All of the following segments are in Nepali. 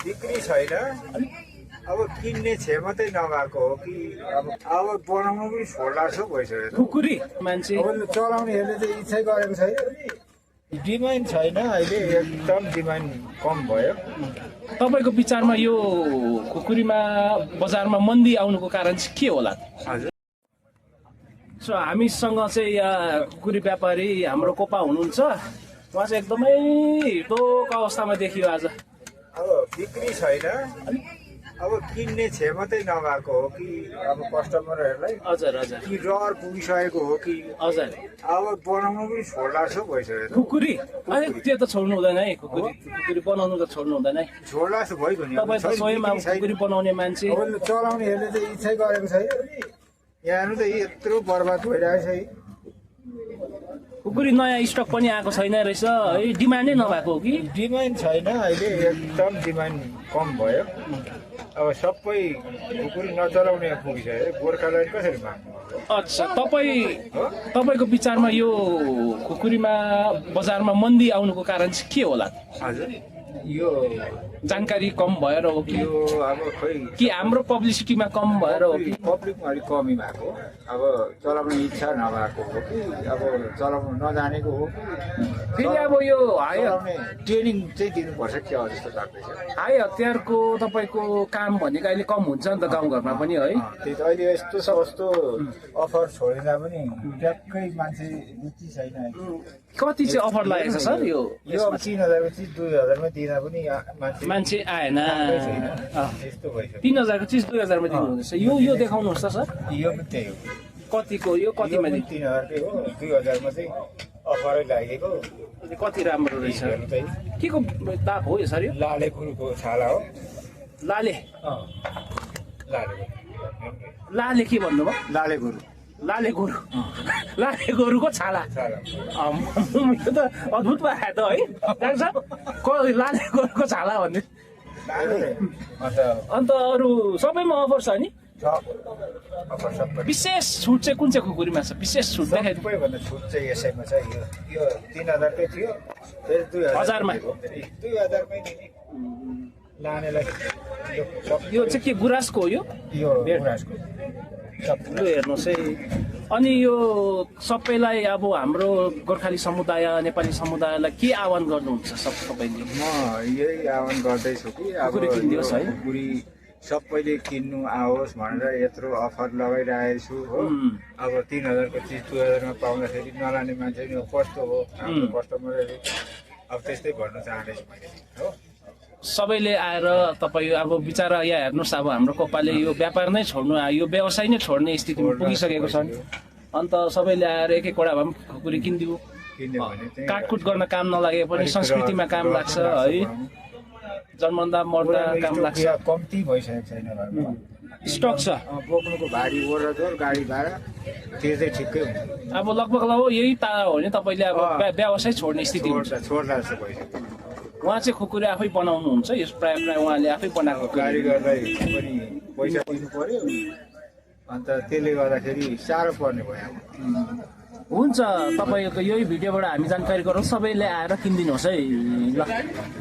बिक्री छैन अब किन्ने क्षमतै नभएको हो कि अब बनाउनु पनि छोड्ला जस्तो भइसक्यो खुकुरी मान्छे अब चलाउनेहरूले चाहिँ इच्छै गरेको छैन डिमान्ड छैन अहिले एकदम डिमान्ड कम भयो तपाईँको विचारमा यो खुकुरीमा बजारमा मन्दी आउनुको कारण चाहिँ के होला हजुर सो हामीसँग चाहिँ यहाँ खुकुरी व्यापारी हाम्रो कोपा हुनुहुन्छ उहाँ चाहिँ एकदमै हिर्दोक अवस्थामा देखियो आज अब बिक्री छैन अब किन्ने क्षमतै नभएको हो कि अब कस्टमरहरूलाई हजुर हजुर कि डर पुगिसकेको हो कि हजुर अब बनाउनु पनि छोड्ला जस्तो भइसक्यो खुकुरी अरे त्यो त छोड्नु हुँदैन है खुकुरी बनाउनु त छोड्नु हुँदैन है छोड्ला जस्तो भइगयो नि तपाईँ त स्वयं अब खुकुरी बनाउने मान्छे अब चलाउनेहरूले चाहिँ इच्छै गरेको छैन यहाँ त यत्रो बर्बाद भइरहेको छ खुकुरी नयाँ स्टक पनि आएको छैन रहेछ है डिमान्डै नभएको हो कि डिमान्ड छैन अहिले एकदम डिमान्ड कम भयो अब सबै खुकुरी नचलाउने पुगिसक्यो गोर्खाल्यान्ड कसरी माग्नु अच्छा तपाईँको विचारमा यो खुकुरीमा बजारमा मन्दी आउनुको कारण चाहिँ के होला हजुर यो जानकारी कम भएर हो कि यो अब खोइ कि हाम्रो पब्लिसिटीमा कम भएर हो कि पब्लिकमा अलिक कमी भएको अब चलाउने इच्छा नभएको हो कि अब चलाउनु नजानेको हो कि फेरि अब यो चलाउने ट्रेनिङ चाहिँ दिनुपर्छ क्या हो जस्तो लाग्दैछ हाई हतियारको तपाईँको काम भनेको अहिले कम हुन्छ नि त गाउँघरमा पनि है त्यही त अहिले यस्तो सस्तो अफर छोडिँदा पनि ट्याक्कै मान्छे रुचि छैन कति चाहिँ अफर लागेको छ सर यो 3000को चिज 2000मा दिँदा पनि मान्छे आएन यस्तो भइसक्यो 3000को चिज 2000मा दिनुहुँदैछ यो देखाउनुहोस् त सर यो पनि त्यही हो कतिको यो कतिमा 3000कै हो 2000मा चाहिँ अफरै लागेको कति राम्रो रहेछ हेर्नु चाहिँ के को दाग हो यो सर यो लाले गुरुको छाला हो लाले लाले लाले के भन्नुभयो लाले गुरु लाले गोरु लाले गोरुको छाला यो त अद्भुत भयो त है डाक्टर साहब लाले गोरुको छाला भन्ने अन्त अरू सबैमा अफर छ नि विशेष छुट चाहिँ कुन चाहिँ खुकुरीमा छ विशेष छुट देखाइ सबैभन्दा छुट चाहिँ यसैमा छ यो 3000कै थियो फेरि 2000मा 2000मै दिने लानेलाई यो चाहिँ के गुराँसको हो यो गुराँसको यो हेर्नुहोस् है अनि यो सबैलाई अब हाम्रो गोर्खाली समुदाय नेपाली समुदायलाई के आह्वान गर्नुहुन्छ सबैले म यही आह्वान गर्दैछु कि अब किनिदियोस् है खुकुरी सबैले किन्नु आओस् भनेर यत्रो अफर लगाइरहेको छु हो अब 3000को चिज 2000मा पाउँदाखेरि नलाने मान्छे नि कस्तो हो हाम्रो कस्टमरहरू अब त्यस्तै भन्न चाहँदैछु मैले हो सबैले आएर तपाईँ अब बिचरा यहाँ हेर्नुहोस् अब हाम्रो कोपाले यो व्यापार नै छोड्नु यो व्यवसाय नै छोड्ने स्थितिमा पुगिसकेको छ अन्त सबैले आएर एक एकवटा भए पनि खुकुरी किनिदियो काटकुट गर्न काम नलागे पनि संस्कृतिमा काम लाग्छ है जन्मँदा मर्दा काम लाग्छ कम्ती भइसकेको छैन स्टक छ बोक्नुको भारी ओहोरदोहोर गाडी भाडा त्यो चाहिँ ठिकै हुन्छ अब लगभग यही तारा हो भने तपाईँले अब व्यवसाय छोड्ने स्थिति हुन्छ छोड्दा जस्तो भइसक्यो उहाँ चाहिँ खुकुरी आफै बनाउनुहुन्छ यस प्रायः उहाँले आफै बनाएको कारिगरलाई पनि पैसा दिनु पर्यो अन्त त्यसले गर्दाखेरि साह्रो पर्ने भयो हुन्छ तपाईँको यही भिडियोबाट हामी जानकारी गरौँ सबैले आएर किनिदिनुहोस् है ल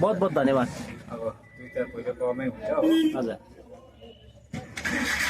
बहुत बहुत धन्यवाद अब 2-4 पैसा कमै हुन्छ हजुर